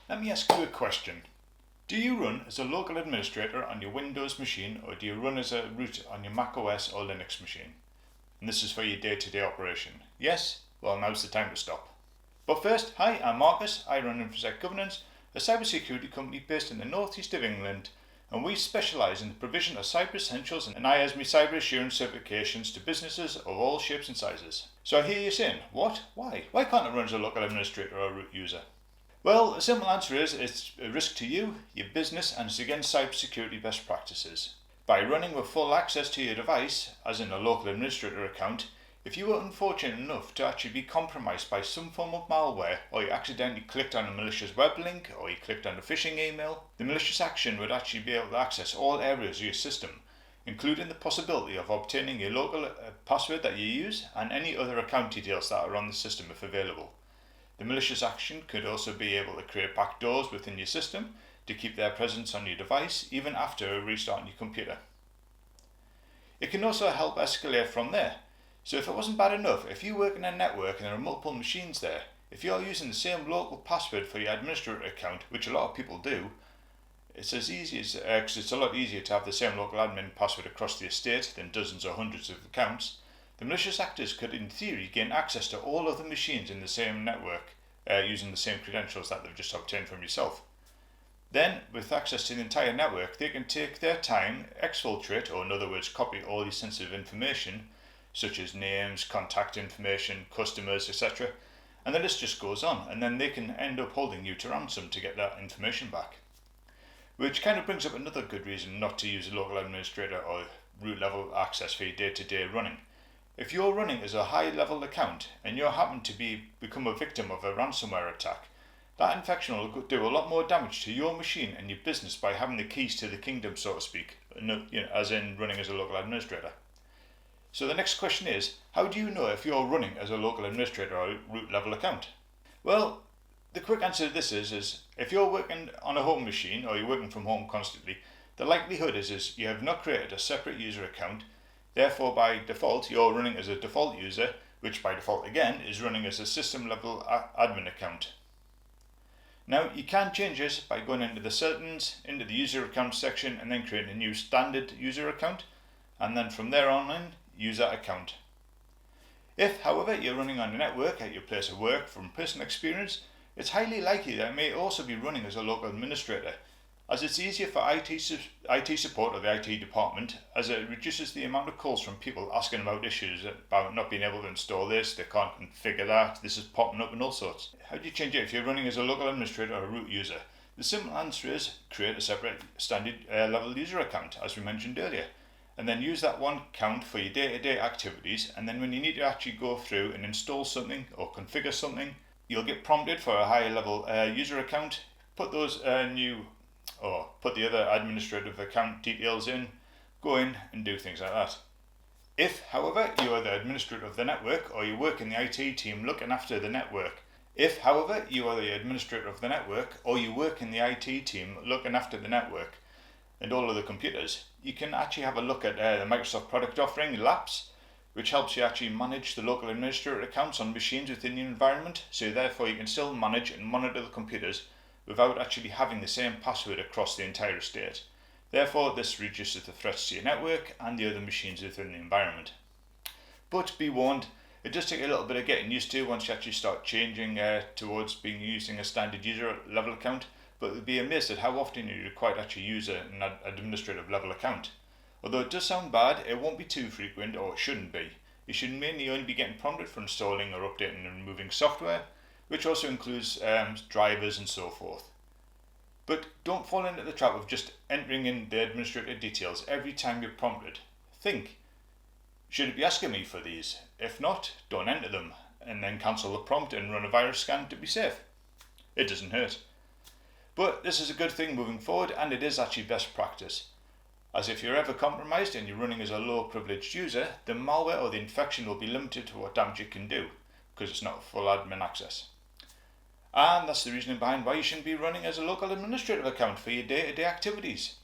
Let me ask you a question. Do you run as a local administrator on your Windows machine, or do you run as a root on your Mac OS or Linux machine? And this is for your day-to-day operation. Yes? Well, now's the time to stop. But first, hi, I'm Marcus. I run InfoSec Governance, a cybersecurity company based in the northeast of England, and we specialise in the provision of cyber essentials and ISME cyber assurance certifications to businesses of all shapes and sizes. So I hear you saying, what? Why? Why can't I run as a local administrator or root user? Well, the simple answer is it's a risk to you, your business, and it's against cybersecurity best practices. By running with full access to your device, as in a local administrator account, if you were unfortunate enough to actually be compromised by some form of malware, or you accidentally clicked on a malicious web link, or you clicked on a phishing email, the malicious action would actually be able to access all areas of your system, including the possibility of obtaining your local password that you use and any other account details that are on the system if available. The malicious action could also be able to create backdoors within your system to keep their presence on your device even after restarting your computer. It can also help escalate from there. So if it wasn't bad enough, if you work in a network and there are multiple machines there, if you're using the same local password for your administrator account, which a lot of people do, it's as easy as, because it's a lot easier to have the same local admin password across the estate than dozens or hundreds of accounts. The malicious actors could in theory gain access to all of the machines in the same network using the same credentials that they've just obtained from yourself. Then, with access to the entire network, they can take their time, exfiltrate, or in other words copy all your sensitive information, such as names, contact information, customers, etc. And the list just goes on, and then they can end up holding you to ransom to get that information back. Which kind of brings up another good reason not to use a local administrator or root level access for your day-to-day running. If you're running as a high-level account and you happen to become a victim of a ransomware attack, that infection will do a lot more damage to your machine and your business by having the keys to the kingdom, so to speak, as in running as a local administrator. So the next question is, how do you know if you're running as a local administrator or root level account? Well, the quick answer to this is if you're working on a home machine or you're working from home constantly, the likelihood is you have not created a separate user account. Therefore, by default, you're running as a default user, which by default again is running as a system level admin account. Now, you can change this by going into the settings, into the user account section, and then creating a new standard user account, and then from there on in, use that account. If, however, you're running on a network at your place of work, from personal experience, it's highly likely that it may also be running as a local administrator, as it's easier for IT support or the IT department, as it reduces the amount of calls from people asking about issues about not being able to install this, they can't configure that, this is popping up and all sorts. How do you change it if you're running as a local administrator or a root user? The simple answer is create a separate standard level user account, as we mentioned earlier, and then use that one account for your day-to-day activities, and then when you need to actually go through and install something or configure something, you'll get prompted for a higher level user account, put those put the other administrative account details in, go in and do things like that. If, however, you are the administrator of the network or you work in the IT team looking after the network, if, however, you are the administrator of the network or you work in the IT team looking after the network and all of the computers, you can actually have a look at the Microsoft product offering, LAPS, which helps you actually manage the local administrator accounts on machines within your environment, so therefore you can still manage and monitor the computers without actually having the same password across the entire estate. Therefore, this reduces the threats to your network and the other machines within the environment. But be warned, it does take a little bit of getting used to once you actually start changing towards using a standard user level account, but you'll be amazed at how often you're required to actually use an administrative level account. Although it does sound bad, it won't be too frequent, or it shouldn't be. You should mainly only be getting prompted for installing or updating and removing software, which also includes drivers and so forth. But don't fall into the trap of just entering in the administrator details every time you're prompted. Think, should it be asking me for these? If not, don't enter them, and then cancel the prompt and run a virus scan to be safe. It doesn't hurt. But this is a good thing moving forward, and it is actually best practice. As if you're ever compromised and you're running as a low privileged user, the malware or the infection will be limited to what damage it can do, because it's not full admin access. And that's the reasoning behind why you shouldn't be running as a local administrative account for your day-to-day activities.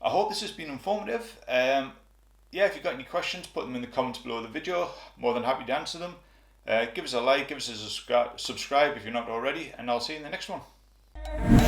I hope this has been informative. If you've got any questions, put them in the comments below the video. More than happy to answer them. Give us a like, give us a subscribe if you're not already, and I'll see you in the next one. Bye.